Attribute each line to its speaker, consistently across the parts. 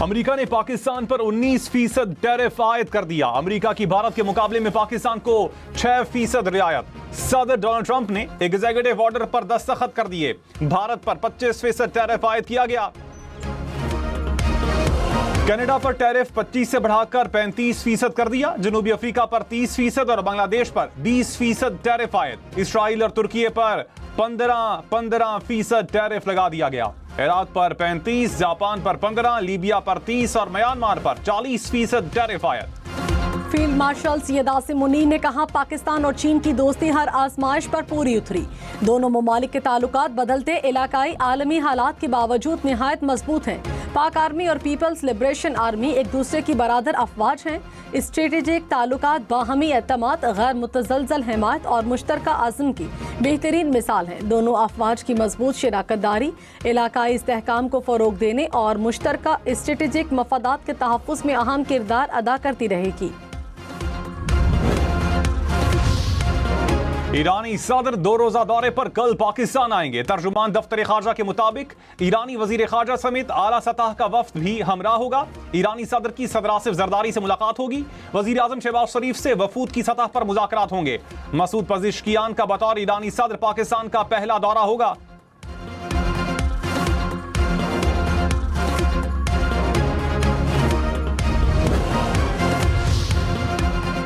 Speaker 1: America ने पाकिस्तान पर 19% tariff आयद कर दिया। अमेरिका की भारत के मुकाबले में पाकिस्तान को 6% रियायत। सदर डोनाल्ड ट्रंप ने एग्जीक्यूटिव ऑर्डर पर दस्तखत कर दिए। भारत पर 25% टैरिफ आयद किया गया। कनाडा पर टैरिफ 25 से बढ़ाकर 35% कर दिया। जनूबी अफ्रीका पर 30% और बांग्लादेश पर 20% टैरिफ आयद। इसराइल और तुर्की पर 15% टैरिफ लगा दिया गया। इराक पर 35, जापान पर 15, लीबिया पर 30 और म्यांमार पर 40% टैरिफ आयद।
Speaker 2: फील्ड मार्शल सैयद आसिम मुनीर ने कहा, पाकिस्तान और चीन की दोस्ती हर आजमाइश पर पूरी उतरी। दोनों ममालिक के ताल्लुकात बदलते इलाकाई आलमी हालात के बावजूद निहायत मजबूत हैं। पाक आर्मी और पीपल्स लिबरेशन आर्मी एक दूसरे की बरादर अफवाज हैं। स्ट्रेटेजिक ताल्लुकात बाहमी एतमाद, गैर मुतज़लज़ल हिमायत और मुश्तरका अज़्म की बेहतरीन मिसाल हैं। दोनों अफवाज की मजबूत शराकतदारी इलाकाई इस्तेहकाम को फ़रोग देने और मुश्तरका स्ट्रेटेजिक मफादात के तहफ़्फ़ुज़ में अहम किरदार अदा करती रहेगी।
Speaker 1: ईरानी सदर 2 रोजा दौरे पर कल पाकिस्तान आएंगे। तर्जुमान दफ्तर खारजा के मुताबिक ईरानी वजीर खारजा समेत आला सतह का वफ्द भी हमरा होगा। ईरानी सदर की सदर आसिफ जरदारी से मुलाकात होगी। वजीर आजम शहबाज शरीफ से वफूद की सतह पर मुज़ाकरात होंगे। मसूद पज़िश्कियान का बतौर ईरानी सदर पाकिस्तान का पहला दौरा होगा।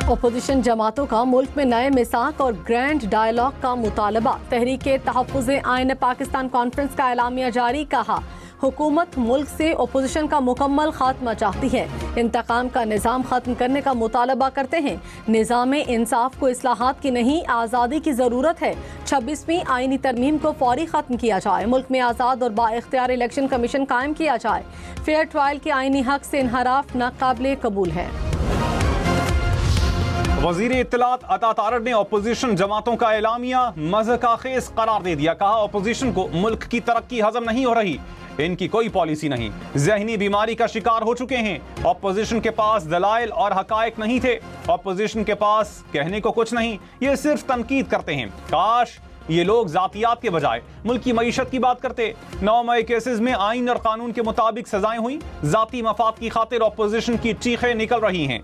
Speaker 2: अपोजिशन जमातों का मुल्क में नए मिसाक और ग्रैंड डायलॉग का मुतालबा। तहरीके तहफ़्फ़ुज़े आईन पाकिस्तान कॉन्फ्रेंस का एलामिया जारी। कहा, हुकूमत मुल्क से अपोजिशन का मुकम्मल खात्मा चाहती है। इंतकाम का निज़ाम ख़त्म करने का मुतालबा करते हैं। निज़ाम इंसाफ को इस्लाहात की नहीं, आज़ादी की ज़रूरत है। 26वीं आईनी तरमीम को फौरी ख़त्म किया जाए। मुल्क में आज़ाद और बाइख्तियार इलेक्शन कमीशन कायम किया जाए। फेयर ट्रायल के आईनी हक से इनहराफ नाकाबिले कबूल है।
Speaker 1: वजीर इत्तलात अता तारड़ ने अपोजिशन जमातों का एलामिया मज़हक़ाखेज़ करार दे दिया। कहा, अपोजिशन को मुल्क की तरक्की हजम नहीं हो रही। इनकी कोई पॉलिसी नहीं, जहनी बीमारी का शिकार हो चुके हैं। अपोजिशन के पास दलाइल और हकायक नहीं थे। अपोजिशन के पास कहने को कुछ नहीं, ये सिर्फ तनकीद करते हैं। काश ये लोग जातियात के बजाय मुल्क की मईशत की बात करते। 9 मई केसेस में आइन और कानून के मुताबिक सजाएं हुई। जाती मफाद की खातिर अपोजिशन की चीखें निकल रही हैं।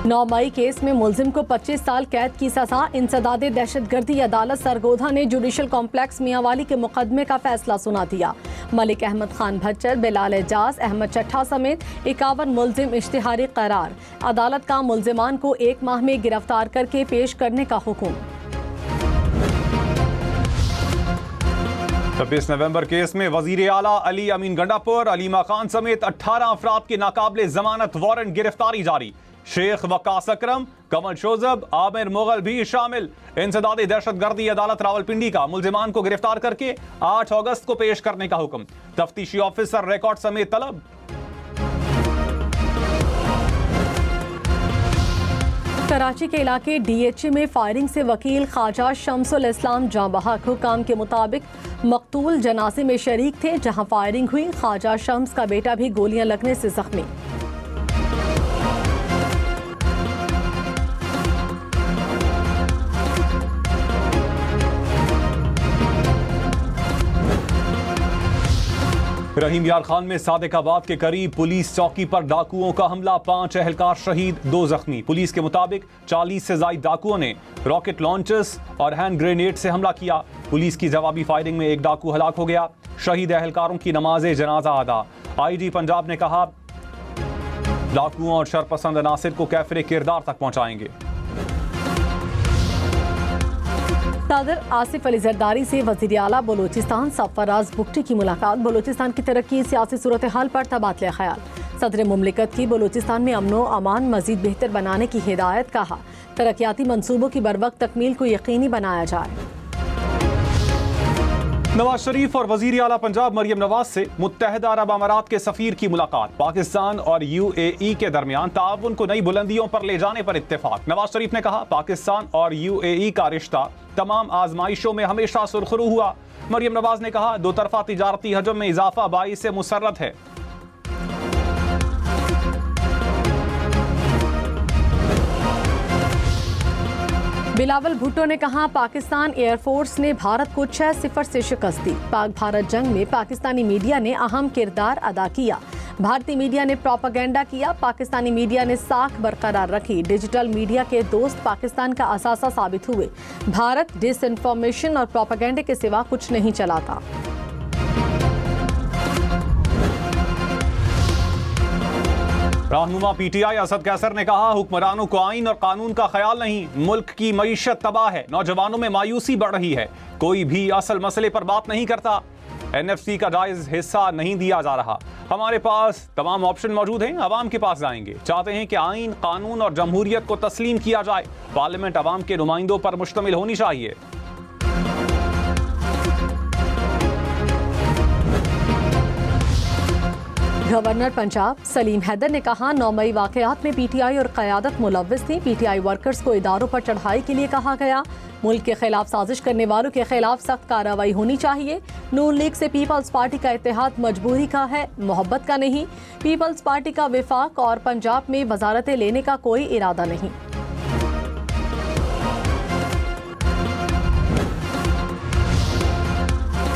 Speaker 2: 9 मई केस में मुलजिम को 25 साल कैद की सजा। इंसदादे दहशतगर्दी अदालत सरगोधा ने जुडिशल कॉम्प्लेक्स मियांवाली के मुकदमे का फैसला सुना दिया। मलिक अहमद खान भच्चर, बिलाल एजाज, अहमद चट्ठा समेत 51 मुलजिम इश्तिहारी करार। अदालत का मुलजिमान को 1 माह में गिरफ्तार करके पेश करने का हुक्म।
Speaker 1: 26 नवंबर केस में वजीर आला अली अमीन गंडापुर, अलीमा खान समेत 18 अफराद के नाकाबिले जमानत वारंट गिरफ्तारी जारी। शेख वकास अकरम, कमल शोजब, आमिर मुगल भी शामिल। इंसदादी दहशतगर्दी अदालत रावलपिंडी का मुलजिमान को गिरफ्तार करके 8 अगस्त को पेश करने का हुक्म। तफ्तीशी ऑफिसर रिकॉर्ड समेत तलब।
Speaker 2: कराची के इलाके DHA में फायरिंग से वकील ख्वाजा शम्सुल इस्लाम जाँ बहक। हुकाम के मुताबिक मकतूल जनाजे में शरीक थे जहां फायरिंग हुई। ख्वाजा शम्स का बेटा भी गोलियां लगने से जख्मी।
Speaker 1: रहीम यार खान में सादिकाबाद के करीब पुलिस चौकी पर डाकुओं का हमला। 5 एहलकार शहीद, 2 जख्मी। पुलिस के मुताबिक 40 से ज्यादा डाकुओं ने रॉकेट लॉन्चर्स और हैंड ग्रेनेड से हमला किया। पुलिस की जवाबी फायरिंग में 1 डाकू हलाक हो गया। शहीद एहलकारों की नमाज जनाजा अदा। IG पंजाब ने कहा, डाकुओं और शरपसंद अनासिर को कैफरे किरदार तक पहुंचाएंगे।
Speaker 2: सदर आसिफ अली जरदारी से वज़ीर आला बलूचिस्तान सरफराज बुगटी की मुलाकात। बलूचिस्तान की तरक्की, सियासी सूरत हाल पर तबादला ख्याल। सदर मुमलिकत की बलूचिस्तान में अमनो अमान मजीद बेहतर बनाने की हिदायत। कहा, तरक्याती मनसूबों की बरवक्त तकमील को यकीनी बनाया जाए।
Speaker 1: नवाज शरीफ और वजीर आला पंजाब मरियम नवाज से मुत्तहदा अरब अमारात के सफीर की मुलाकात। पाकिस्तान और UAE के दरमियान ताउन को नई बुलंदियों पर ले जाने पर इत्तेफाक। नवाज शरीफ ने कहा, पाकिस्तान और UAE का रिश्ता तमाम आजमाइशों में हमेशा सुरखरू हुआ। मरियम नवाज ने कहा, 2 तरफा तिजारती हजम में इजाफा बाइस से मुसर्रत है।
Speaker 2: बिलावल भुट्टो ने कहा पाकिस्तान एयरफोर्स ने भारत को 6-0 से शिकस्त दी। पाक भारत जंग में पाकिस्तानी मीडिया ने अहम किरदार अदा किया। भारतीय मीडिया ने प्रोपेगेंडा किया, पाकिस्तानी मीडिया ने साख बरकरार रखी। डिजिटल मीडिया के दोस्त पाकिस्तान का असासा साबित हुए। भारत डिसइंफॉर्मेशन और प्रोपेगेंडे के सिवा कुछ नहीं चलाता।
Speaker 1: रहनुमा पीटीआई असद कैसर ने कहा हुक्मरानों को आइन और कानून का ख्याल नहीं, मुल्क की मईशत तबाह है, नौजवानों में मायूसी बढ़ रही है, कोई भी असल मसले पर बात नहीं करता, एनएफसी का जायज हिस्सा नहीं दिया जा रहा। हमारे पास तमाम ऑप्शन मौजूद हैं, अवाम के पास जाएंगे। चाहते हैं कि आइन, कानून और जमहूरियत को तस्लीम किया जाए। पार्लियामेंट अवाम के नुमाइंदों पर मुश्तमिल होनी चाहिए।
Speaker 2: गवर्नर पंजाब सलीम हैदर ने कहा 9 मई वाकयात में पीटीआई और क़यादत मुलव्विस थी। पीटीआई वर्कर्स को इदारों पर चढ़ाई के लिए कहा गया। मुल्क के खिलाफ साजिश करने वालों के खिलाफ सख्त कार्रवाई होनी चाहिए। नून लीग से पीपल्स पार्टी का इत्तेहाद मजबूरी का है, मोहब्बत का नहीं। पीपल्स पार्टी का विफाक और पंजाब में वजारतें लेने का कोई इरादा नहीं।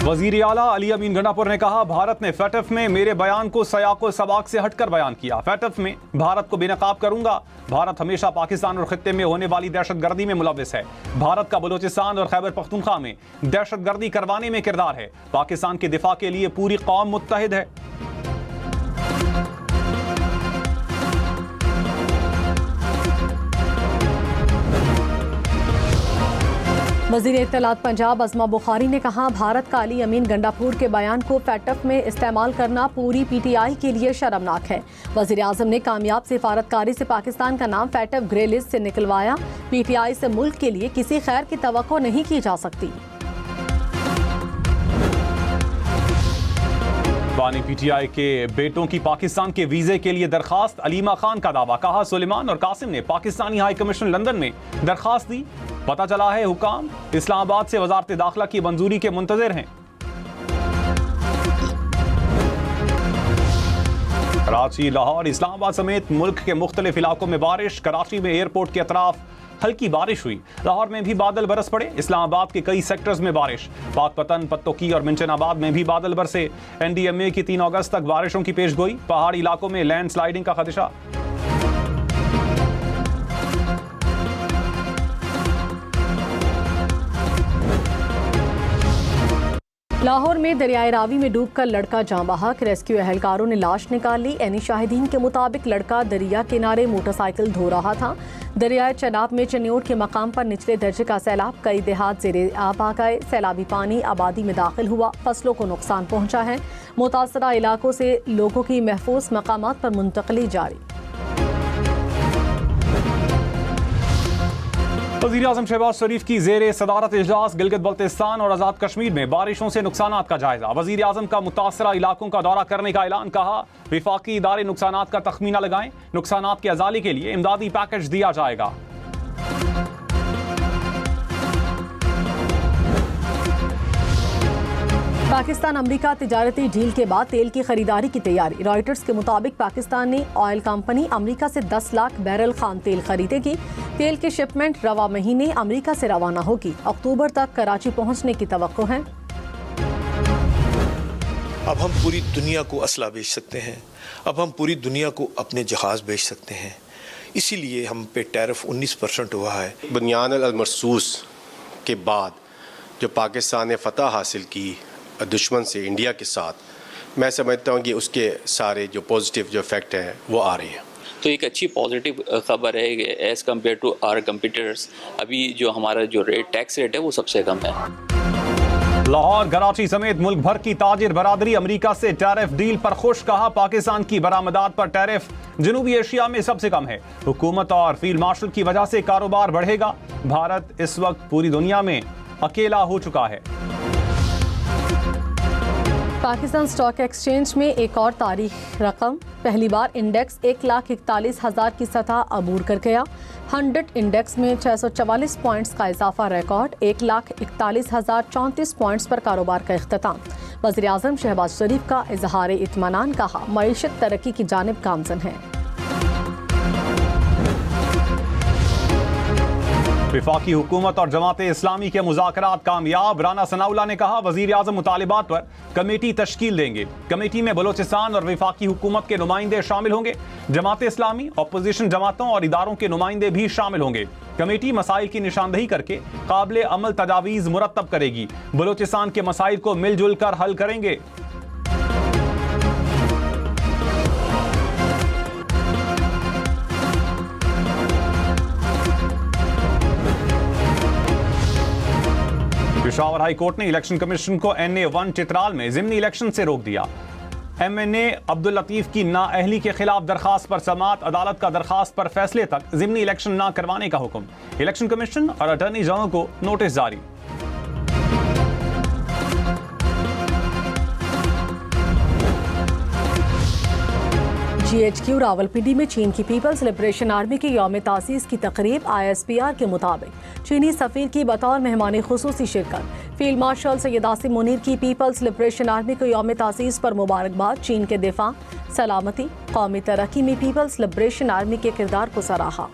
Speaker 1: वजीर आला अली अमीन गंडापुर ने कहा भारत ने फैटफ में मेरे बयान को सयाको सबाक से हटकर बयान किया। फैटफ में भारत को बेनकाब करूंगा। भारत हमेशा पाकिस्तान और खित्ते में होने वाली दहशतगर्दी में मुलव्विस है। भारत का बलूचिस्तान और खैबर पख्तूनख्वा में दहशतगर्दी करवाने में किरदार है। पाकिस्तान के दिफा के लिए पूरी कौम मुत्तहिद है।
Speaker 2: वज़ीर इत्तलात पंजाब अज़मा बुखारी ने कहा भारत का अली अमीन गंडापुर के बयान को फैटफ में इस्तेमाल करना पूरी पीटीआई के लिए शर्मनाक है। वज़ीर आज़म ने कामयाब सिफारतकारी से पाकिस्तान का नाम फैटफ ग्रे लिस्ट से निकलवाया। पीटीआई से मुल्क के लिए किसी खैर की तवक्को नहीं की जा सकती।
Speaker 1: बानी पीटीआई के बेटों की पाकिस्तान के वीजे के लिए दरखास्त, अलीमा खान का दावा। कहा सुलेमान और कासिम ने पाकिस्तानी हाई कमीशन लंदन में दरखास्त दी। पता चला है हुकाम इस्लामाबाद से वजारत दाखिला की मंजूरी के मुंतजिर हैं। कराची, लाहौर, इस्लामाबाद समेत मुल्क के मुख्तलिफ इलाकों में बारिश। कराची में एयरपोर्ट के अतराफ हल्की बारिश हुई। लाहौर में भी बादल बरस पड़े। इस्लामाबाद के कई सेक्टर्स में बारिश। पाकपतन, पत्तोकी और मिंचनाबाद में भी बादल बरसे। एनडीएमए की 3 अगस्त तक बारिशों की पेशगोई। पहाड़ी इलाकों में लैंड स्लाइडिंग का खदशा।
Speaker 2: लाहौर में दरियाए रावी में डूबकर लड़का जाँ बहक। रेस्क्यू एहलकारों ने लाश निकाल ली। एनी शाहिदीन के मुताबिक लड़का दरिया किनारे मोटरसाइकिल धो रहा था। दरियाए चनाब में चन्योट के मकाम पर निचले दर्जे का सैलाब, कई देहात ज़ेरे आब आ गए। सैलाबी पानी आबादी में दाखिल हुआ, फसलों को नुकसान पहुंचा है। मुतासरा इलाकों से लोगों की महफूज मकामात पर मुंतकली जारी।
Speaker 1: वज़ीर आज़म शहबाज शरीफ की ज़ेरे सदारत इजलास गिलगित बल्तिस्तान और आज़ाद कश्मीर में बारिशों से नुकसानात का जायजा। वज़ीर आज़म का मुतासरा इलाकों का दौरा करने का ऐलान। कहा विफाकी इदारे नुकसानात का तखमीना लगाएं। नुकसानात के अजाले के लिए इमदादी पैकेज दिया जाएगा।
Speaker 2: पाकिस्तान अमेरिका तिजारती डील के बाद तेल की खरीदारी की तैयारी। रॉयटर्स के मुताबिक पाकिस्तानी ऑयल कंपनी अमेरिका से 10 लाख बैरल खाम तेल खरीदेगी। तेल की शिपमेंट रवा महीने अमेरिका से रवाना होगी। अक्टूबर तक कराची पहुंचने की तवक्को है।
Speaker 3: अब हम पूरी दुनिया को असला बेच सकते हैं। अब हम पूरी दुनिया को अपने जहाज़ बेच सकते हैं। इसीलिए हम पे टैरिफ 19% हुआ है।
Speaker 4: बुनियान अल-मरसूस के बाद जो पाकिस्तान ने फतह हासिल की दुश्मन से इंडिया के साथ, मैं समझता हूँ कि उसके सारे जो पॉजिटिव जो इफेक्ट हैं वो आ रहे हैं।
Speaker 5: तो एक अच्छी पॉजिटिव खबर है कि एज़ कम्पेयर टू आवर कंपीटिटर्स अभी जो हमारा जो टैक्स रेट है वो सबसे कम है।
Speaker 1: लाहौर, कराची समेत मुल्क भर की ताजिर बरादरी अमेरिका से टैरिफ डील पर खुश। कहा पाकिस्तान की बरामदात पर टैरिफ जनूबी एशिया में सबसे कम है। हुकूमत और फील्ड मार्शल की वजह से कारोबार बढ़ेगा। भारत इस वक्त पूरी दुनिया में अकेला हो चुका है।
Speaker 2: पाकिस्तान स्टॉक एक्सचेंज में एक और तारीख रकम। पहली बार इंडेक्स 1,41,000 की सतह अबूर कर गया। 100 इंडेक्स में 644 पॉइंट्स का इजाफा रिकॉर्ड। 1,41,034 पॉइंट्स पर कारोबार का इख्तिताम। वज़ीर आज़म शहबाज शरीफ का इजहार इत्मीनान। कहा मईशत तरक्की की जानिब गामज़न है।
Speaker 1: वफाकी हुकूमत और जमात इस्लामी के मुज़ाकरात कामयाब। राना सनाउल्लाह ने कहा वज़ीर आज़म मुतालिबात पर कमेटी तश्कील देंगे। कमेटी में बलोचिस्तान और वफाकी हुकूमत के नुमाइंदे शामिल होंगे। जमात इस्लामी, अपोजिशन जमातों और इदारों के नुमाइंदे भी शामिल होंगे। कमेटी मसाइल की निशानदही करके काबिल अमल तजावीज़ मुरतब करेगी। बलोचिस्तान के मसाइल को मिलजुल कर हल करेंगे। पेशावर हाई कोर्ट ने इलेक्शन कमीशन को NA1 चित्राल में ज़िमनी इलेक्शन से रोक दिया। MNA अब्दुल लतीफ की नाअहली के खिलाफ दरखास्त पर समाअत। अदालत का दरखास्त पर फैसले तक ज़िमनी इलेक्शन ना करवाने का हुक्म। इलेक्शन कमीशन और अटॉर्नी जनरल को नोटिस जारी।
Speaker 2: GHQ रावलपिंडी में चीन की पीपल्स लिबरेशन आर्मी के यौम तासीस की तकरीब। ISPR के मुताबिक चीनी सफीर की बतौर मेहमान खुसूसी शिरकत। फील्ड मार्शल सैयद आसिम मुनीर की पीपल्स लिबरेशन आर्मी को यौम तासीस पर मुबारकबाद। चीन के दिफा, सलामती, कौमी तरक्की में पीपल्स लिबरेशन आर्मी के किरदार को सराहा।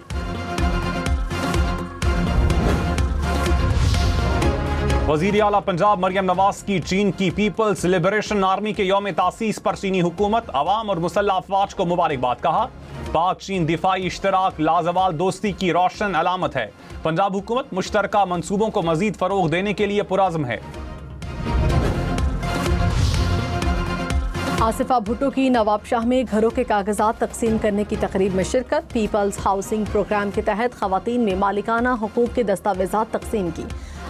Speaker 1: वज़ीर आला पंजाब मरियम नवाज की चीन की पीपल्स लिबरेशन आर्मी के यौम तासीस पर चीनी हुकूमत, अवाम और मुसल्लह अफवाज को मुबारकबाद। कहा पाक चीन दिफाई इश्तराक लाजवाल दोस्ती की रोशन अलामत है। पंजाब हुकूमत मुश्तरका मंसूबों को मजीद फरोग देने के लिए पुरअज़्म है।
Speaker 2: आसिफा भुट्टो की नवाबशाह में घरों के कागजात तकसीम करने की तकरीब में शिरकत। पीपल्स हाउसिंग प्रोग्राम के तहत खवातीन में मालिकाना हुकूक के दस्तावेजात तकसीम की।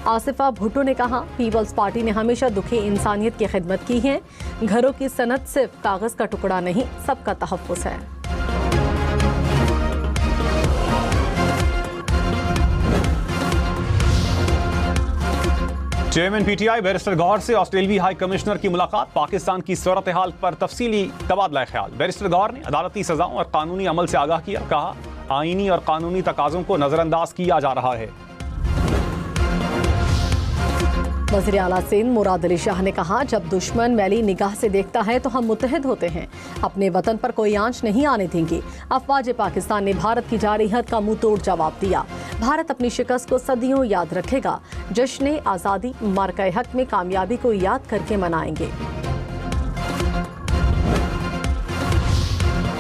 Speaker 2: आसिफा भुट्टो ने कहा पीपल्स पार्टी ने हमेशा दुखी इंसानियत की खिदमत की है। घरों की सनत सिर्फ कागज का टुकड़ा नहीं, सबका तहफ्फुज़ है।
Speaker 1: चेयरमैन PTI बैरिस्टर गौहर से ऑस्ट्रेलियाई हाई कमिश्नर की मुलाकात। पाकिस्तान की सूरत हाल पर तफसीली तबादला ख्याल। बैरिस्टर गौहर ने अदालती सजाओं और कानूनी अमल से आगाह किया। कहा आईनी और कानूनी तकाज़ों को नजरअंदाज किया जा रहा है।
Speaker 2: वज़ीर आला सिंध मुराद अली शाह ने कहा जब दुश्मन मैली निगाह से देखता है तो हम मुत्तहिद होते हैं। अपने वतन पर कोई आंच नहीं आने देंगे। अफवाज पाकिस्तान ने भारत की जारी हद का मुंह तोड़ जवाब दिया। भारत अपनी शिकस्त को सदियों याद रखेगा। जश्न आज़ादी मार्का हक में कामयाबी को याद करके मनाएंगे।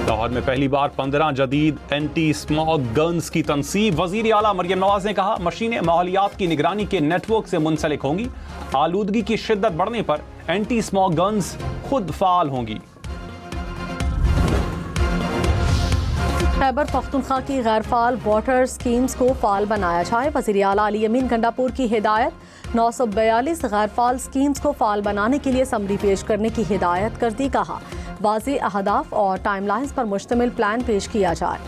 Speaker 1: लाहौर में पहली बार 15 जदीद एंटी स्मॉग गन्स की तनसीब। वज़ीर आला मरियम नवाज ने कहा मशीनें माहौलियात की निगरानी के नेटवर्क से मुंसलिक होंगी। आलूदगी की शिद्दत बढ़ने पर एंटी स्मॉग गन्स खुद फाल होंगी।
Speaker 2: खैबर पख्तूनख्वा की गैर फाल वाटर स्कीम्स को फाल बनाया जाए। वज़ीर आला अली यमीन गंडापुर की हिदायत। 942 गैर फाल स्कीम्स को फाल बनाने के लिए समरी पेश करने की हिदायत कर दी। कहा वाज़ेह अहदाफ और टाइमलाइंस पर मुश्तमिल प्लान पेश किया जाए।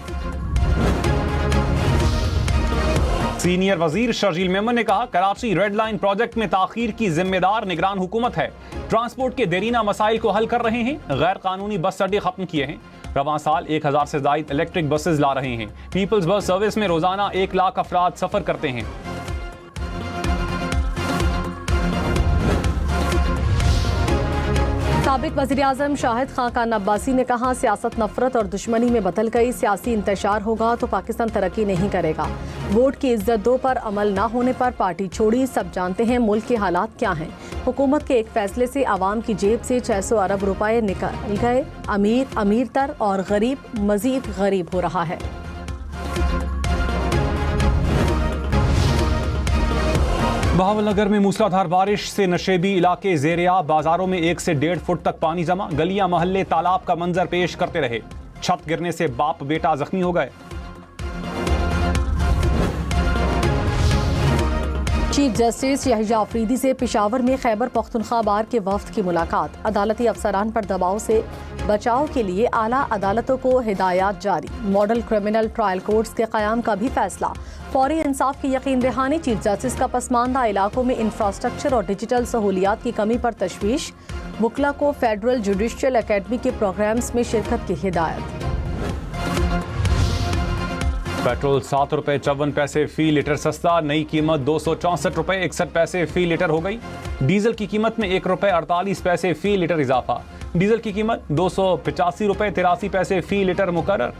Speaker 1: सीनियर वजीर शर्जील मेमन ने कहा कराची रेड लाइन प्रोजेक्ट में ताखीर की जिम्मेदार निगरान हुकूमत है। ट्रांसपोर्ट के देरीना मसाइल को हल कर रहे हैं। गैर कानूनी बस अड्डे खत्म किए हैं। रवां साल 1000 से ज़ायद इलेक्ट्रिक बसेस ला रहे हैं। पीपल्स बस सर्विस में रोजाना 1 लाख अफराद सफर करते हैं।
Speaker 2: साबिक वज़ीर आज़म शाहिद खाकान अब्बासी ने कहा सियासत नफरत और दुश्मनी में बदल गई। सियासी इंतशार होगा तो पाकिस्तान तरक्की नहीं करेगा। वोट की इज्जत दो पर अमल ना होने पर पार्टी छोड़ी। सब जानते हैं मुल्क के हालात क्या हैं। हुकूमत के एक फैसले से आवाम की जेब से 600 अरब रुपए निकल गए। अमीर अमीरतर और गरीब मजीद गरीब हो रहा है।
Speaker 1: बहावलनगर में मूसलाधार बारिश से नशेबी इलाके ज़ेर-ए-आब। बाजारों में 1 से 1.5 फुट तक पानी जमा। गलियां मोहल्ले तालाब का मंजर पेश करते रहे। छत गिरने से बाप बेटा जख्मी हो गए।
Speaker 2: चीफ जस्टिस यहिया अफरीदी से पेशावर में खैबर पख्तूनख्वा बार के वफ्द की मुलाकात। अदालती अफसरान पर दबाव से बचाव के लिए आला अदालतों को हिदायत जारी। मॉडल क्रिमिनल ट्रायल कोर्ट्स के क़याम का भी फैसला। फौरी इंसाफ की यकीन दहानी। चीफ जस्टिस का पसमानदा इलाकों में इंफ्रास्ट्रक्चर और डिजिटल सहूलियात की कमी पर तशवीश। वकला को फेडरल जुडिशियल अकेडमी के प्रोग्राम्स में शिरकत की हिदायत।
Speaker 1: पेट्रोल 7 रुपए 54 पैसे फी लीटर सस्ता। नई कीमत 264 रुपए 61 पैसे फी लीटर हो गई। डीजल की कीमत में 1 रुपए 48 पैसे फी लीटर इजाफा। डीजल की कीमत 285 रुपए 83 पैसे फी लीटर मुकर्रर।